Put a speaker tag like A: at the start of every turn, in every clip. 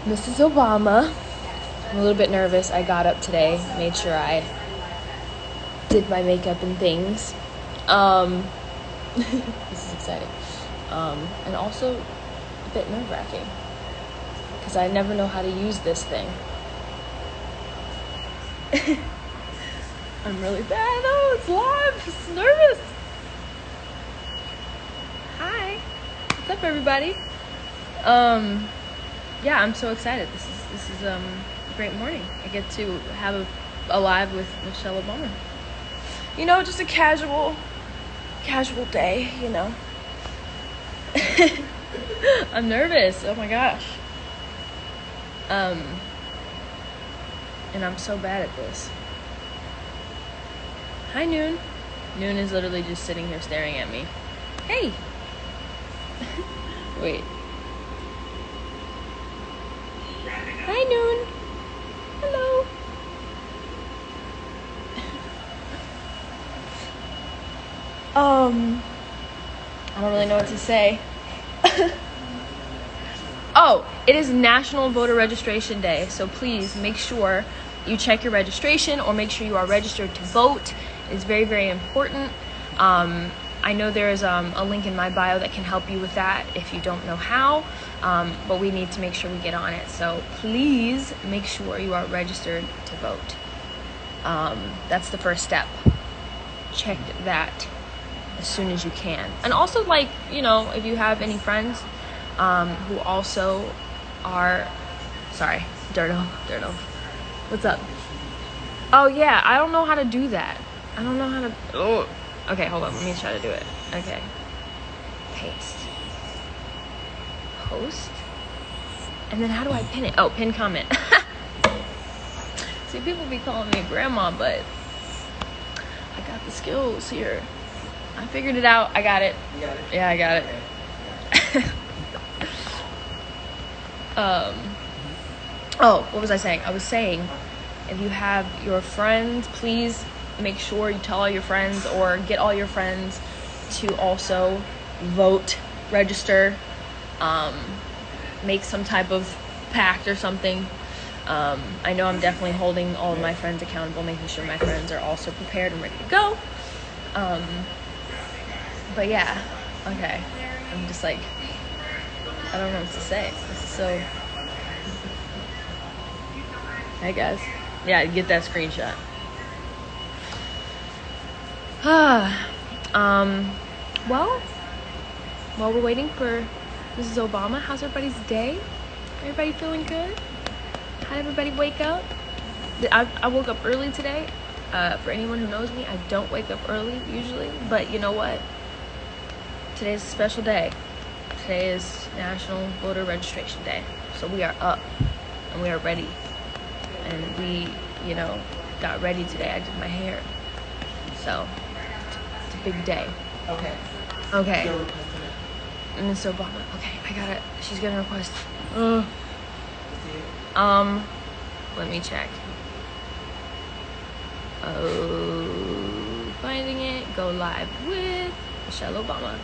A: Mrs. Obama. I'm a little bit nervous. I got up today, made sure I did my makeup and things. Um, this is exciting. And also a bit nerve-wracking because I never know how to use this thing. I'm really bad. Oh, it's live. It's nervous. Hi. What's up, everybody? Yeah, I'm so excited. This is a great morning. I get to have a live with Michelle Obama. You know, just a casual day, you know. I'm nervous. Oh my gosh. And I'm so bad at this. Hi, Noon. Noon is literally just sitting here staring at me. Hey. Wait. Hi, Noon. Hello. I don't really know what to say. Oh, it is National Voter Registration Day, so please make sure you check your registration or make sure you are registered to vote. It's very, very important. I know there is a link in my bio that can help you with that if you don't know how, but we need to make sure we get on it. So please make sure you are registered to vote. That's the first step. Check that as soon as you can. And also, like, you know, if you have any friends who also are, sorry, Dirtle. What's up? Oh yeah, I don't know how to do that. I don't know how to, oh. Okay, hold on, let me try to do it. Okay. Paste. Post. And then how do I pin it? Oh, pin comment. See, people be calling me grandma, but I got the skills here. I figured it out. I got it.
B: You got it?
A: Yeah, I got it.
B: Okay.
A: Oh, what was I saying? I was saying, if you have your friends, please make sure you tell all your friends or get all your friends to also vote, register, make some type of pact or something. I know I'm definitely holding all of my friends accountable, making sure my friends are also prepared and ready to go. But yeah, okay. I'm just like, I don't know what to say. This is so... Hey guys. Yeah, get that screenshot. Well, while we're waiting for Mrs. Obama, how's everybody's day? Everybody feeling good? How did everybody wake up? I woke up early today. For anyone who knows me, I don't wake up early usually, but you know what? Today's a special day. Today is National Voter Registration Day. So we are up and we are ready. And we, you know, got ready today. I did my hair. So it's a big day.
B: Okay.
A: Okay. Miss Obama. Okay, I got it. She's gonna request. Let me check. Oh, finding it. Go live with Michelle Obama.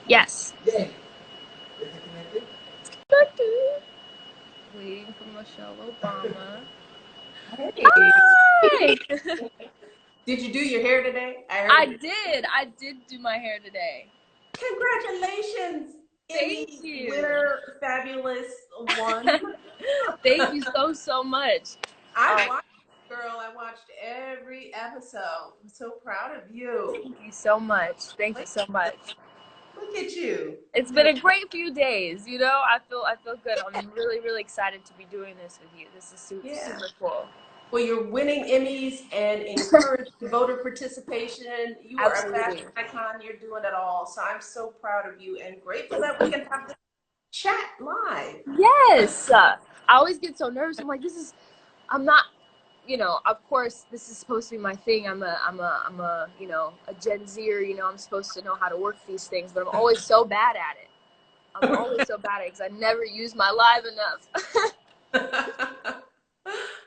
A: Yes.
B: Yay. Is it connected?
A: Waiting for Michelle Obama.
B: Hey.
A: Hi!
B: Did you do your hair today? I
A: I
B: heard you.
A: did. I did do my hair today.
B: Congratulations,
A: Thank
B: Emmy
A: you.
B: winner, fabulous one.
A: Thank you so much.
B: I
A: Um,
B: watched, girl. I watched every episode. I'm so proud of you.
A: Thank you so much. Thank you so much.
B: Look at you.
A: It's been a great few days, you know. I feel good. I'm really excited to be doing this with you. This is
B: Yeah.
A: super cool.
B: Well, you're winning Emmys and encouraging voter participation. You are a fashion
A: Absolutely.
B: icon. You're doing it all. So I'm so proud of you and grateful that we can have this chat live.
A: Yes. I always get so nervous. I'm like, I'm not, you know, of course this is supposed to be my thing. I'm a, you know, a Gen Zer, you know, I'm supposed to know how to work these things, but I'm always so bad at it. I'm always so bad at it because I never use my live enough.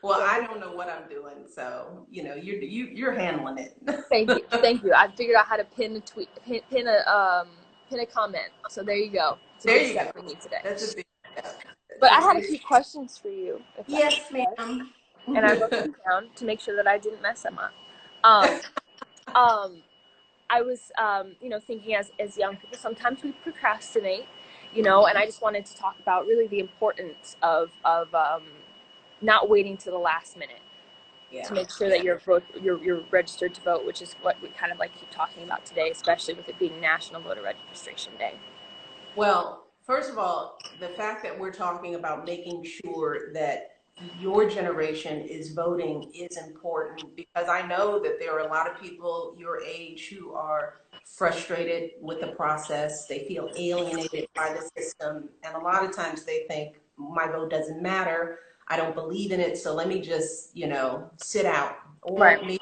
B: Well, I don't know what I'm doing, so you know you're handling it.
A: Thank you. Thank you. I figured out how to pin a tweet, pin a comment. So there you go. It's a
B: There
A: big
B: you go.
A: step for me today.
B: That's a big step.
A: But I had a few questions for you, if that's
B: Yes,
A: okay.
B: ma'am.
A: And I wrote them down to make sure that I didn't mess them up. Um, um, I was, thinking as young people, sometimes we procrastinate, and I just wanted to talk about really the importance of not waiting to the last minute
B: Yeah.
A: to make sure that you're registered to vote, which is what we kind of like keep talking about today, especially with it being National Voter Registration Day.
B: Well, first of all, the fact that we're talking about making sure that your generation is voting is important because I know that there are a lot of people your age who are frustrated with the process. They feel alienated by the system. And a lot of times they think, my vote doesn't matter. I don't believe in it. So let me just, sit out or
A: Right.
B: maybe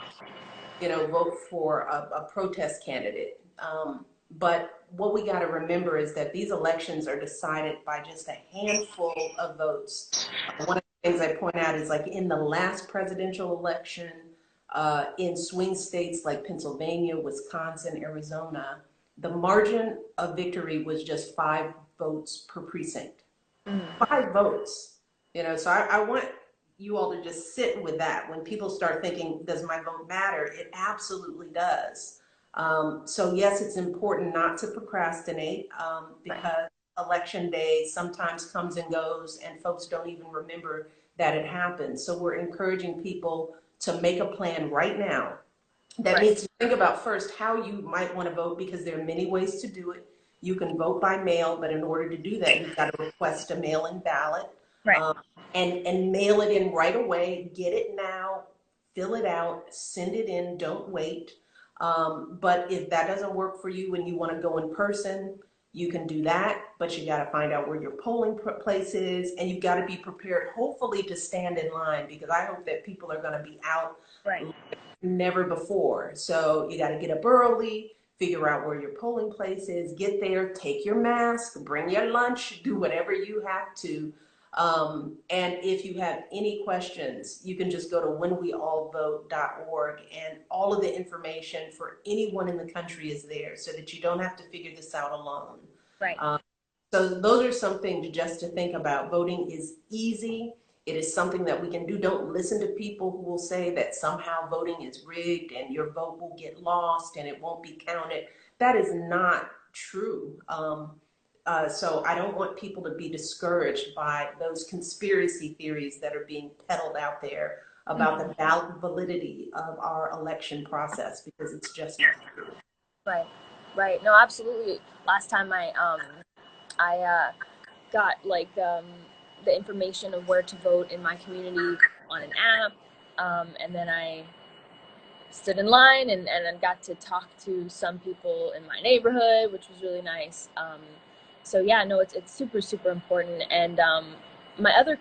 B: vote for a protest candidate. But what we got to remember is that these elections are decided by just a handful of votes. One of the things I point out is like in the last presidential election, in swing states like Pennsylvania, Wisconsin, Arizona, the margin of victory was just 5 votes per precinct.
A: Mm.
B: 5 votes. So I want you all to just sit with that. When people start thinking, does my vote matter? It absolutely does. So yes, it's important not to procrastinate
A: Right.
B: because election day sometimes comes and goes and folks don't even remember that it happened. So we're encouraging people to make a plan right now. That
A: Right.
B: means to think about first how you might want to vote because there are many ways to do it. You can vote by mail, but in order to do that, you've got to request a mail-in ballot
A: Right.
B: um, and mail it in right away. Get it now, fill it out, send it in, don't wait. But if that doesn't work for you and you want to go in person, you can do that, but you got to find out where your polling place is and you've got to be prepared, hopefully, to stand in line because I hope that people are going to be out
A: Right.
B: never before. So you got to get up early, figure out where your polling place is, get there, take your mask, bring your lunch, do whatever you have to. And if you have any questions, you can just go to whenweallvote.org and all of the information for anyone in the country is there so that you don't have to figure this out alone.
A: Right.
B: Um, so those are some things just to think about. Voting is easy. It is something that we can do. Don't listen to people who will say that somehow voting is rigged and your vote will get lost and it won't be counted. That is not true. So I don't want people to be discouraged by those conspiracy theories that are being peddled out there about
A: Mm.
B: the validity of our election process because it's just not true.
A: Right. Right. No, absolutely. Last time I got like the information of where to vote in my community on an app, and then I stood in line and then got to talk to some people in my neighborhood, which was really nice. So yeah, no, it's super important. And my other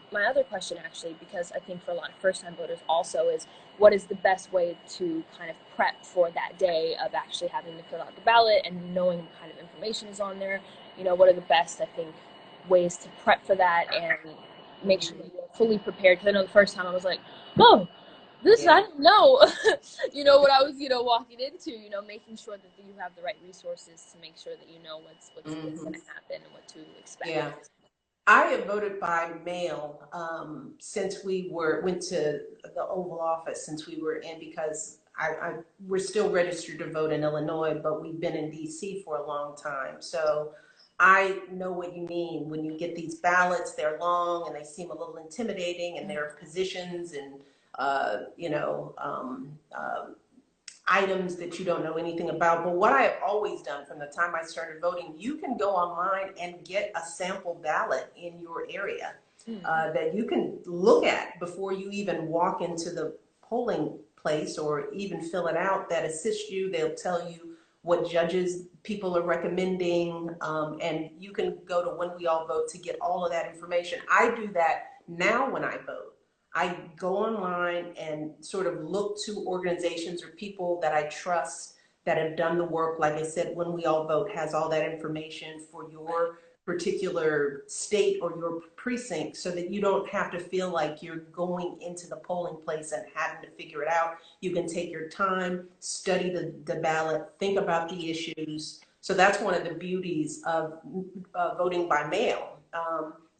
A: question actually, because I think for a lot of first time voters also is what is the best way to kind of prep for that day of actually having to fill out the ballot and knowing what kind of information is on there. What are the best I think ways to prep for that and make sure that you're fully prepared. Because I know the first time I was like, oh, this I
B: Yeah.
A: don't know. What I was, walking into, making sure that you have the right resources to make sure that you know what's
B: Mm-hmm.
A: going to happen and what to expect.
B: Yeah. I have voted by mail since we went to the Oval Office since we were in because we're still registered to vote in Illinois, but we've been in DC for a long time. So I know what you mean when you get these ballots. They're long and they seem a little intimidating, and there are positions and items that you don't know anything about. But what I have always done from the time I started voting, you can go online and get a sample ballot in your area
A: Mm.
B: that you can look at before you even walk into the polling place or even fill it out that assists you. They'll tell you what judges people are recommending, and you can go to When We All Vote to get all of that information. I do that now when I vote. I go online and sort of look to organizations or people that I trust that have done the work. Like I said, When We All Vote has all that information for your particular state or your precinct so that you don't have to feel like you're going into the polling place and having to figure it out. You can take your time, study the ballot, think about the issues. So that's one of the beauties of voting by mail.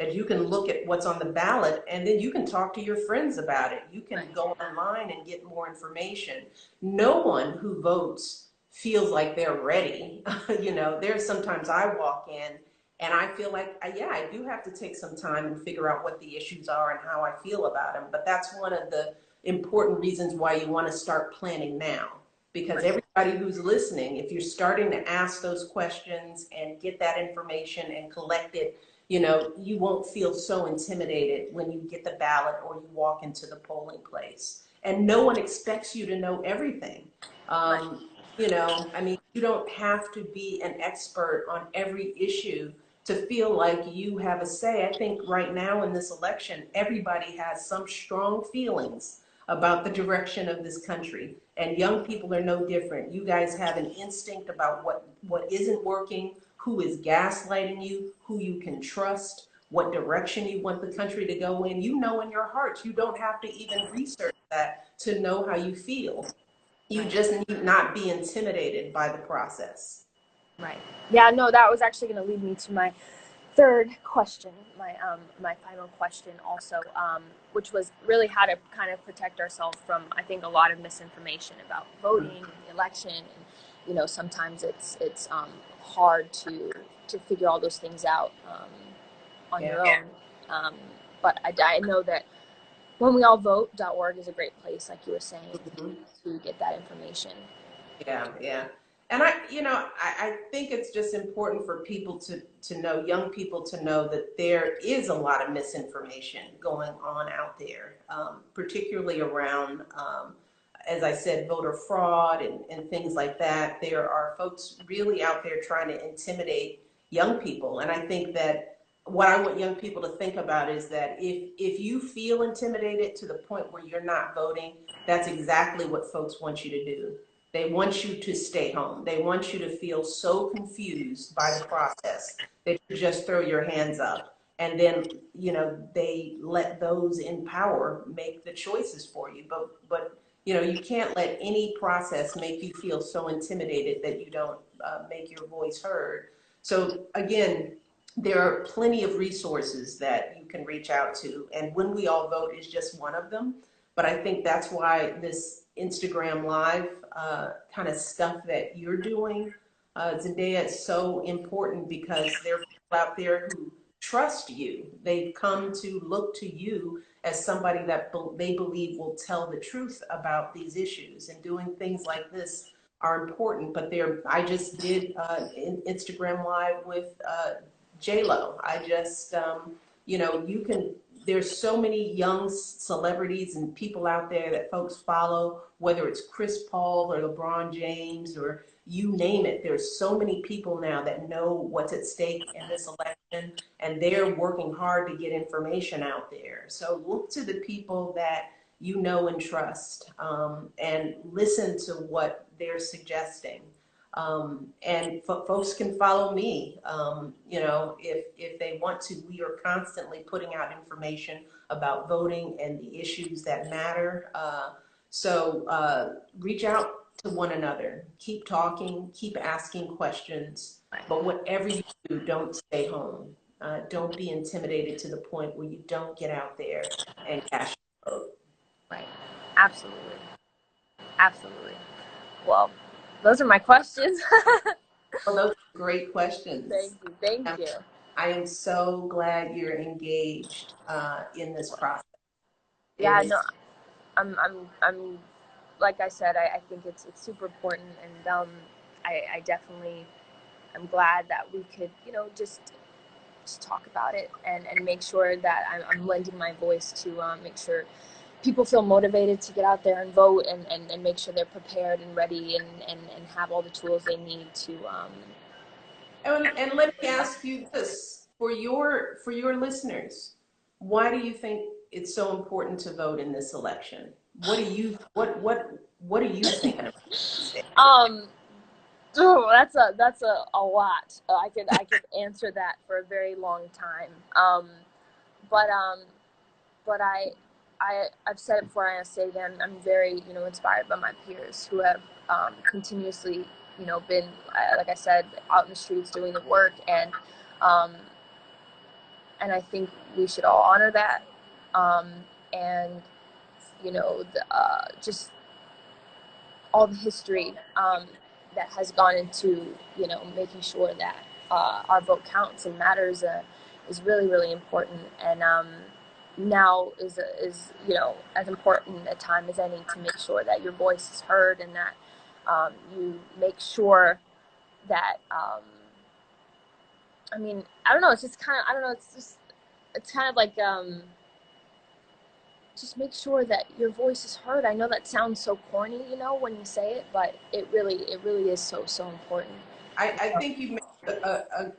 B: that you can look at what's on the ballot, and then you can talk to your friends about it. You can
A: Right.
B: go online and get more information. No one who votes feels like they're ready. There's sometimes I walk in and I feel like, yeah, I do have to take some time and figure out what the issues are and how I feel about them. But that's one of the important reasons why you want to start planning now. Because
A: Right.
B: everybody who's listening, if you're starting to ask those questions and get that information and collect it, you won't feel so intimidated when you get the ballot or you walk into the polling place. And no one expects you to know everything.
A: Right.
B: I mean, you don't have to be an expert on every issue to feel like you have a say. I think right now in this election, everybody has some strong feelings about the direction of this country. And young people are no different. You guys have an instinct about what isn't working, who is gaslighting you, who you can trust, what direction you want the country to go in. You know in your heart. You don't have to even research that to know how you feel. You
A: Right.
B: just need not be intimidated by the process.
A: Right. Yeah, no, that was actually going to lead me to my third question, my final question also, which was really how to kind of protect ourselves from, I think, a lot of misinformation about voting and the election, and sometimes it's hard to figure all those things out on
B: Yeah.
A: your own. Um, but I know that when we all vote.org is a great place, like you were saying,
B: Mhm.
A: to get that information.
B: Yeah, yeah. And I think it's just important for people to know, young people to know that there is a lot of misinformation going on out there, particularly around, as I said, voter fraud and things like that. There are folks really out there trying to intimidate young people. And I think that what I want young people to think about is that if you feel intimidated to the point where you're not voting, that's exactly what folks want you to do. They want you to stay home. They want you to feel so confused by the process that you just throw your hands up. And then, they let those in power make the choices for you. But you can't let any process make you feel so intimidated that you don't make your voice heard. So again, there are plenty of resources that you can reach out to. And When We All Vote is just one of them. But I think that's why this Instagram Live kind of stuff that you're doing, Zendaya, is so important because there are people out there who trust you. They've come to look to you as somebody that they believe will tell the truth about these issues. And doing things like this are important. But I just did Instagram Live with J-Lo. You can, there's so many young celebrities and people out there that folks follow, whether it's Chris Paul or LeBron James or you name it. There's so many people now that know what's at stake in this election, and they're working hard to get information out there. So look to the people that you know and trust, and listen to what they're suggesting. And folks can follow me, if they want to. We are constantly putting out information about voting and the issues that matter. So reach out to one another. Keep talking, keep asking questions. But whatever you do, don't stay home. Don't be intimidated to the point where you don't get out there and cast your vote.
A: Right. Absolutely. Absolutely. Well, those are my questions.
B: Well, those are great questions.
A: Thank you. Thank
B: Um,
A: you.
B: I am so glad you're engaged in this process. It
A: Yeah,
B: is.
A: no, I'm like I said, I think it's super important, and I definitely am glad that we could, just talk about it and make sure that I'm lending my voice to make sure people feel motivated to get out there and vote, and make sure they're prepared and ready, and have all the tools they need to
B: And let me ask you this for your listeners, why do you think it's so important to vote in this election? What are you thinking about these days?
A: um oh, that's a lot. I could answer that for a very long time. But I've said it before, and I say it again. I'm very inspired by my peers who have continuously been like I said, out in the streets doing the work, um, and I think we should all honor that. And you know, just all the history that has gone into, you know, making sure that our vote counts and matters is really, really important. And now is, you know, as important a time as any to make sure that your voice is heard, and that you make sure that I mean, I don't know, it's just kind of, I don't know, it's kind of like just make sure that your voice is heard. I know that sounds so corny, you know, when you say it, but it really is so, so important.
B: I think you made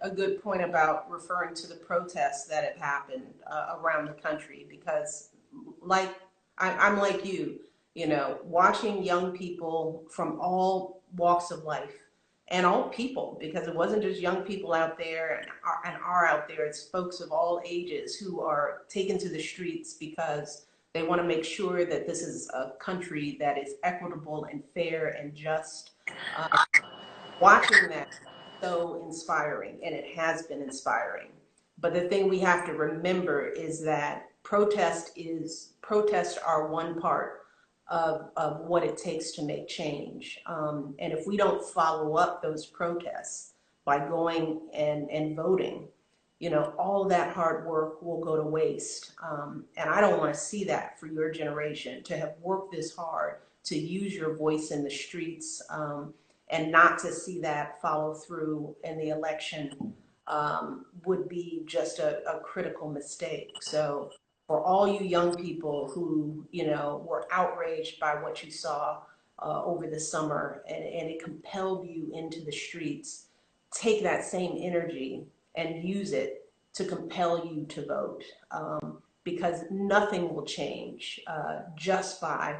B: a good point about referring to the protests that have happened around the country, because like I'm like you know, watching young people from all walks of life and all people, because it wasn't just young people out there and are out there, it's folks of all ages who are taken to the streets because they want to make sure that this is a country that is equitable and fair and just. Uh, Watching that so inspiring, and it has been inspiring. But the thing we have to remember is that protests are one part of what it takes to make change. And if we don't follow up those protests by going and voting, you know, all that hard work will go to waste. And I don't want to see that for your generation, to have worked this hard, to use your voice in the streets, and not to see that follow through in the election would be just a critical mistake. So for all you young people who, you know, were outraged by what you saw over the summer, and it compelled you into the streets, take that same energy and use it to compel you to vote, because nothing will change just by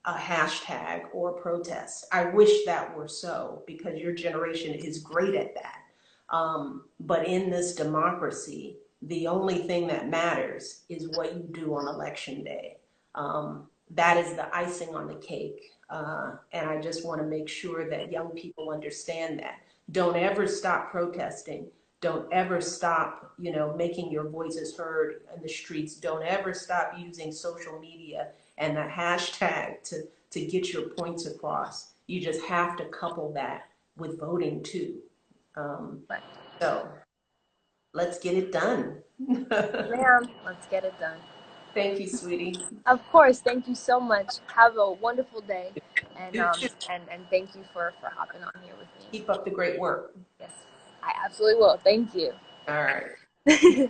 B: a hashtag or protest. I wish that were so, because your generation is great at that. But in this democracy, the only thing that matters is what you do on election day. That is the icing on the cake. And I just want to make sure that young people understand that. Don't ever stop protesting. Don't ever stop, you know, making your voices heard in the streets. Don't ever stop using social media and the hashtag to get your points across. You just have to couple that with voting too. Um,
A: But
B: so let's get it done.
A: ma'am, let's get it done.
B: Thank you, sweetie.
A: Of course, thank you so much. Have a wonderful day, and
B: You too.
A: thank you for hopping on here with me.
B: Keep up the great work.
A: Yes, I absolutely will. Thank
B: All right.
A: you.